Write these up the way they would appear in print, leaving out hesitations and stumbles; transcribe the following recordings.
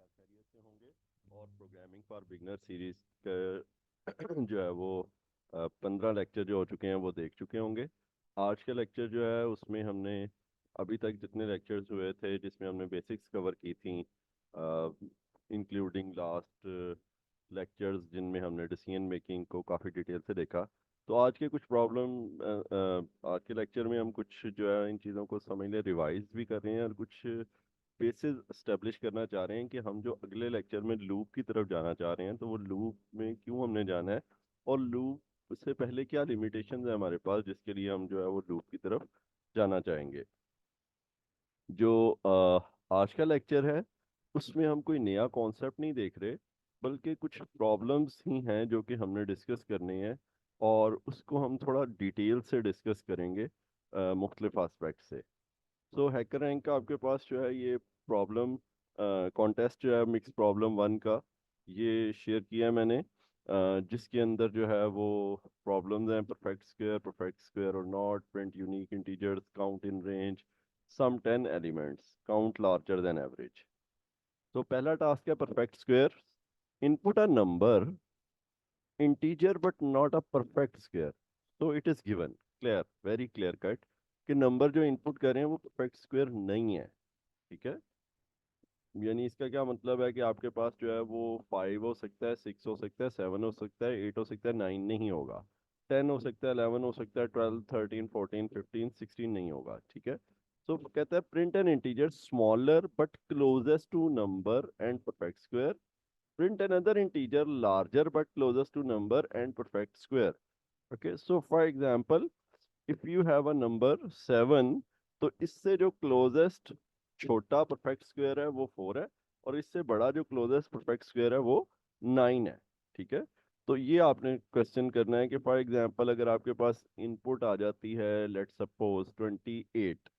खैरियत से होंगे। और प्रोग्रामिंग फॉर बिगनर सीरीज का जो है वो 15 लेक्चर जो हो चुके हैं वो देख चुके होंगे। आज का लेक्चर जो है उसमें हमने अभी तक जितने लेक्चर्स हुए थे जिसमें हमने बेसिक्स कवर की थी, इंक्लूडिंग लास्ट लेक्चर्स जिनमें हमने डिसीजन मेकिंग को काफ़ी डिटेल से देखा। तो आज के कुछ आज के लेक्चर में हम कुछ जो है इन चीज़ों को समझ लें, रिवाइज भी कर रहे हैं और कुछ बेसिस एस्टेब्लिश करना चाह रहे हैं कि हम जो अगले लेक्चर में लूप की तरफ जाना चाह रहे हैं तो वो लूप में क्यों हमने जाना है और लूप से पहले क्या लिमिटेशंस है हमारे पास जिसके लिए हम जो है वो लूप की तरफ जाना चाहेंगे। जो आज का लेक्चर है उसमें हम कोई नया कॉन्सेप्ट नहीं देख रहे, बल्कि कुछ प्रॉब्लम्स ही हैं जो कि हमने डिस्कस करनी है और उसको हम थोड़ा डिटेल से डिस्कस करेंगे मुख्तलिफ आस्पेक्ट से। सो हैकर रैंक का आपके पास जो है ये प्रॉब्लम कॉन्टेस्ट जो है मिक्स प्रॉब्लम 1 का ये शेयर किया है मैंने, जिसके अंदर जो है वो प्रॉब्लम्स हैं परफेक्ट स्क्वायर और not, print unique integers, count in range, sum 10 elements, count larger than average. तो पहला टास्क है perfect square. Input a number integer but not a perfect square, तो it is given clear, very clear cut कि number जो input कर रहे हैं वो परफेक्ट स्क्वायर नहीं है। ठीक है, यानी इसका क्या मतलब है कि आपके पास जो है वो 5 हो सकता है, 6 हो सकता है, 7 हो सकता है, 8 हो सकता है, 9 नहीं होगा, 10 हो सकता है, 11 हो सकता है, 12, 13, 14, 15, 16 नहीं होगा। ठीक है, तो कहता है print an integer smaller but closest to number and perfect square, print another integer larger but closest to number and perfect square. Okay, so for example, if you have a number 7, तो इससे जो closest छोटा perfect square है वो 4 है और इससे बड़ा जो क्लोजेस्ट परफेक्ट स्क्वायर है वो 9 है। ठीक है, तो ये आपने क्वेश्चन करना है कि फॉर एग्जांपल अगर आपके पास इनपुट आ जाती है let's suppose 28,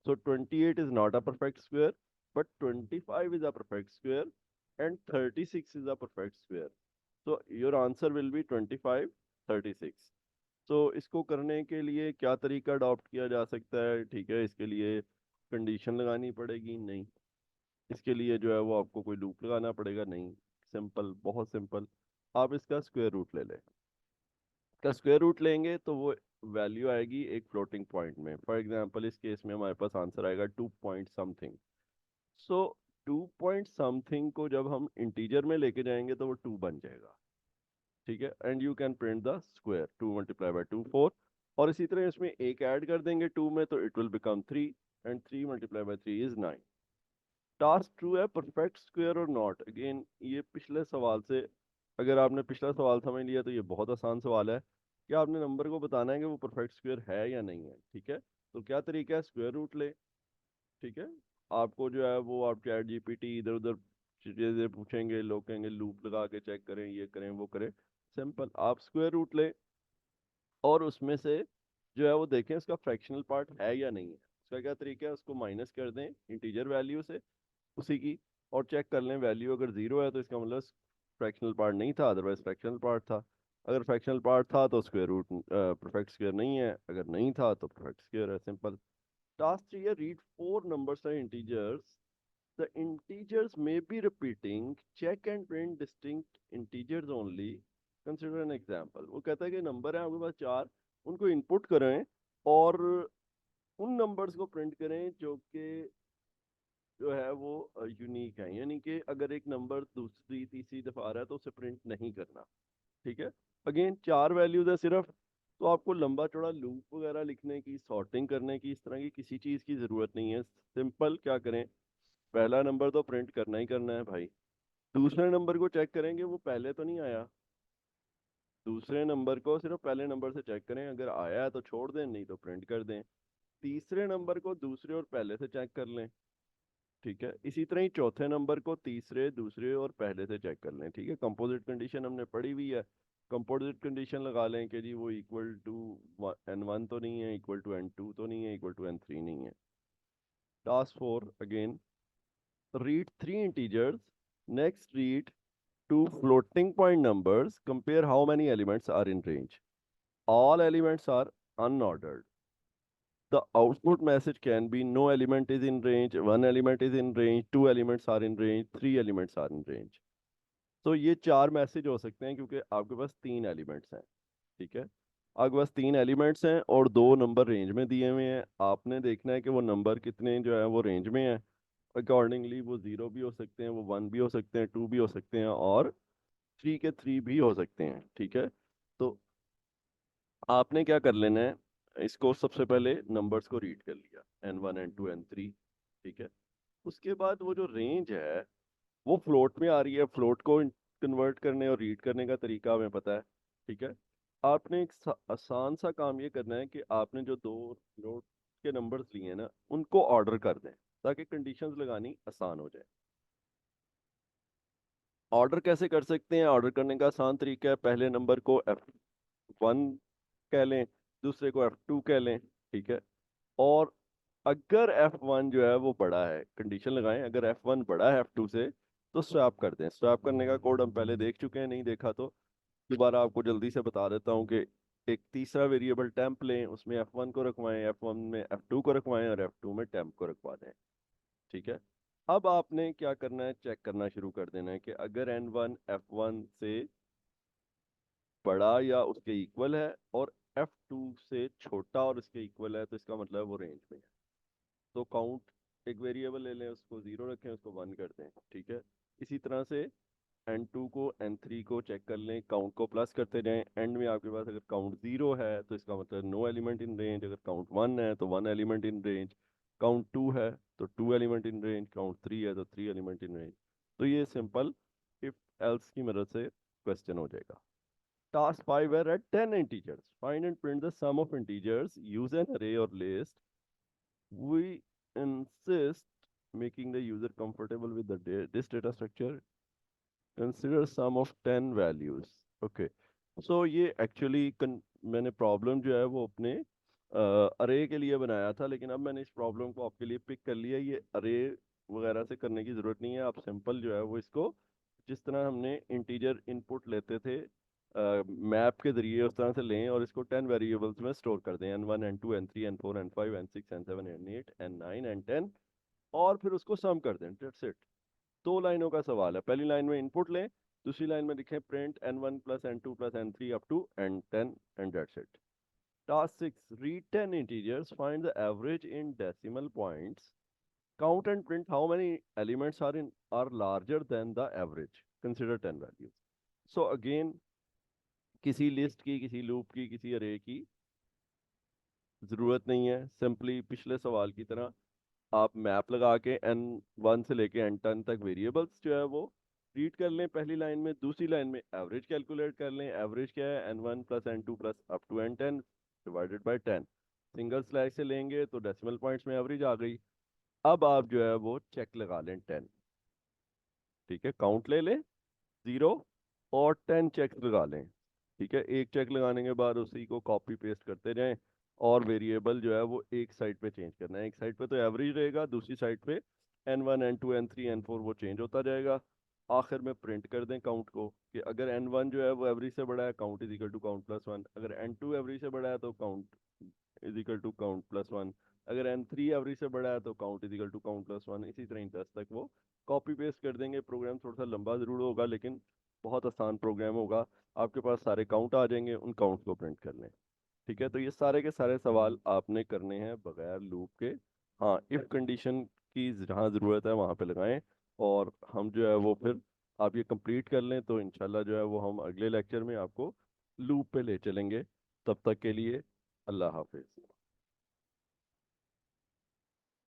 so 28 is not a perfect square, but 25 is a perfect square and 36 is a perfect square. So your answer will be 25, 36. तो इसको करने के लिए क्या तरीका अडॉप्ट किया जा सकता है? ठीक है, इसके लिए कंडीशन लगानी पड़ेगी? नहीं। इसके लिए जो है वो आपको कोई लूप लगाना पड़ेगा? नहीं। सिंपल, बहुत सिंपल। आप इसका स्क्वायर रूट ले लें। का स्क्वायर रूट लेंगे तो वो वैल्यू आएगी एक फ्लोटिंग पॉइंट में। फॉर एग्जांपल इस केस में हमारे पास आंसर आएगा 2 पॉइंट समथिंग। सो 2 पॉइंट समथिंग को जब हम इंटीजर में लेके जाएंगे तो वो 2 बन जाएगा। ठीक है, and you can print the square, 2 multiply by 2 4। और इसी तरह इसमें एक ऐड कर देंगे 2 में तो it will become 3 and 3 multiply by 3 is 9। Task true है परफेक्ट स्क्वायर और नॉट। अगेन ये पिछले सवाल से, अगर आपने पिछला सवाल समझ लिया तो ये बहुत आसान सवाल है कि आपने नंबर को बताना है कि वो परफेक्ट स्क्वायर है या नहीं है। ठीक है, तो क्या तरीका है? स्क्वायर रूट ले। ठीक है, आपको जो है वो आप चैट जीपीटी इधर उधर चीजें पूछेंगे, लोग कहेंगे लूप लगा के चेक करें, ये करें वो करें। सिंपल, आप स्क्वायर रूट ले और उसमें से जो है वो देखें उसका फ्रैक्शनल पार्ट है या नहीं है। उसका क्या तरीका है? उसको माइनस कर दें इंटीजर वैल्यू से उसी की और चेक कर लें वैल्यू अगर जीरो है तो इसका मतलब फ्रैक्शनल पार्ट नहीं था, अदरवाइज फ्रैक्शनल पार्ट था। अगर फ्रैक्शनल पार्ट था तो स्क्वायर रूट परफेक्ट स्क्वायर नहीं है, अगर नहीं था तो परफेक्ट स्क्वायर है। सिंपल। टास्क 3 है read 4 numbers and integers, the integers may be repeating, check and print distinct integers only, consider an example. वो कहता है कि नंबर है आपके पास 4, उनको इनपुट करें और उन नंबर्स को प्रिंट करें जो कि जो है वो यूनिक है, यानी कि अगर एक नंबर दूसरी तीसरी दफा आ रहा है तो उसे प्रिंट नहीं करना। ठीक है, अगेन 4 वैल्यूज है सिर्फ, तो आपको लंबा चौड़ा लूप वगैरह लिखने की, सॉर्टिंग करने की, इस तरह की किसी चीज़ की ज़रूरत नहीं है। सिंपल क्या करें, पहला नंबर तो प्रिंट करना ही करना है भाई। दूसरे नंबर को चेक करेंगे वो पहले तो नहीं आया, दूसरे नंबर को सिर्फ पहले नंबर से चेक करें, अगर आया है तो छोड़ दें, नहीं तो प्रिंट कर दें। तीसरे नंबर को दूसरे और पहले से चेक कर लें। ठीक है, इसी तरह ही चौथे नंबर को तीसरे, दूसरे और पहले से चेक कर लें। ठीक है, कंपोजिट कंडीशन हमने पढ़ी हुई है। कंपोजिट कंडीशन लगा लें कि जी वो इक्वल टू n1 तो नहीं है, इक्वल टू n2 तो नहीं है, इक्वल टू n3 नहीं है। Task 4 again, read 3 integers, next read 2 floating point numbers, compare how many elements are in range. All elements are unordered. the output message can be no element is in range, one element is in range, two elements are in range, three elements are in range. तो ये चार message हो सकते हैं क्योंकि आपके पास तीन elements हैं। ठीक है, आपके पास तीन एलिमेंट्स हैं और दो नंबर रेंज में दिए हुए हैं। आपने देखना है कि वो नंबर कितने जो है वो रेंज में है। अकॉर्डिंगली वो जीरो भी हो सकते हैं, वो वन भी हो सकते हैं, टू भी हो सकते हैं और थ्री के थ्री भी हो सकते हैं। ठीक है, तो आपने क्या कर लेना है, इसको सबसे पहले नंबर्स को रीड कर लिया, n1 n2 n3। ठीक है, उसके बाद वो जो रेंज है वो फ्लोट में आ रही है, फ्लोट को कन्वर्ट करने और रीड करने का तरीका हमें पता है। ठीक है, आपने एक आसान सा काम ये करना है कि आपने जो दो फ्लोट के नंबर्स लिए हैं ना उनको ऑर्डर कर दें ताकि कंडीशंस लगानी आसान हो जाए। ऑर्डर कैसे कर सकते हैं? ऑर्डर करने का आसान तरीका है, पहले नंबर को F1 कह लें, दूसरे को F2 कह लें। ठीक है, और अगर F1 जो है वो बड़ा है, कंडीशन लगाएं, अगर F1 बड़ा है F2 से तो स्वैप कर दें। स्वैप करने का कोड हम पहले देख चुके हैं, नहीं देखा तो दोबारा आपको जल्दी से बता देता हूँ कि एक तीसरा वेरिएबल टेम्प लें, उसमें F1 को रखवाएं, F1 में F2 को रखवाएं और F2 में टेम्प को रखवा दें। ठीक है, अब आपने क्या करना है, चेक करना शुरू कर देना है कि अगर N1 F1 से बड़ा या उसके इक्वल है और F2 से छोटा और उसके इक्वल है तो इसका मतलब वो रेंज में है। तो काउंट एक वेरिएबल ले लें, उसको जीरो रखें, उसको वन कर दें। ठीक है, इसी तरह से N2 को N3 को चेक कर लें, काउंट को प्लस करते जाएं। एंड में आपके पास अगर काउंट जीरो है तो इसका मतलब नो एलिमेंट इन रेंज, अगर काउंट वन है तो one element in range, count two है तो two element in range, count three है तो थ्री एलिमेंट इन रेंज। तो ये सिंपल इफ एल्स की मदद से क्वेश्चन हो जाएगा। Task 5 है, write 10 integers. Find and print the sum of integers. Use an array or list. We insist making the user comfortable with this data structure. Consider sum of 10 values. Okay. So ये actually मैंने problem जो है वो अपने अरे के लिए बनाया था, लेकिन अब मैंने इस प्रॉब्लम को आपके लिए पिक कर लिया। ये अरे वगैरह से करने की ज़रूरत नहीं है, आप सिंपल जो है वो इसको जिस तरह हमने इंटीजर इनपुट लेते थे मैप के जरिए उस तरह से लें और इसको 10 वेरिएबल्स में स्टोर कर दें, n1 n2 n3 n4 n5 n6 n7 n8 n9 n10, और फिर उसको सम कर दें। That's it. दो लाइनों का सवाल है, पहली लाइन में इनपुट लें, दूसरी लाइन में लिखें print n1 plus n2 plus n3 up to n10 and that's it. Task 6, read 10 integers, find the average in decimal points, count and print how many elements are larger than the average, consider 10 values. So again, किसी list की, किसी loop की, किसी अरे की ज़रूरत नहीं है। सिंपली पिछले सवाल की तरह आप मैप लगा के n1 से लेके n10 तक वेरिएबल्स जो है वो रीड कर लें पहली लाइन में, दूसरी लाइन में एवरेज कैलकुलेट कर लें। एवरेज क्या है, n1 plus n2 plus up to n10 divided by 10। Single slash से लेंगे तो डेसिमल पॉइंट्स में एवरेज आ गई। अब आप जो है वो चेक लगा लें 10। ठीक है, काउंट ले लें जीरो और 10 चेक लगा लें। ठीक है, एक चेक लगाने के बाद उसी को कॉपी पेस्ट करते जाएं और वेरिएबल जो है वो एक साइड पे चेंज करना है। एक साइड पे तो एवरेज रहेगा, दूसरी साइड पे n1 n2 n3 n4 वो चेंज होता जाएगा। आखिर में प्रिंट कर दें काउंट को कि अगर n1 जो है वो एवरेज से बड़ा है, count is equal to count plus one. अगर n2 एवरेज से बड़ा है तो count is equal to count plus one. अगर n3 एवरेज से बड़ा है तो count is equal to count plus one. इसी तरह 10 तक वो कॉपी पेस्ट कर देंगे। प्रोग्राम थोड़ा सा लंबा ज़रूर होगा लेकिन बहुत आसान प्रोग्राम होगा। आपके पास सारे काउंट आ जाएंगे, उन काउंट को प्रिंट कर लें। ठीक है, तो ये सारे के सारे सवाल आपने करने हैं बगैर लूप के। हाँ, इफ कंडीशन की जहाँ ज़रूरत है वहाँ पे लगाएं और हम जो है वो फिर आप ये कंप्लीट कर लें तो इंशाल्लाह जो है वो हम अगले लेक्चर में आपको लूप पे ले चलेंगे। तब तक के लिए अल्लाह हाफिज़।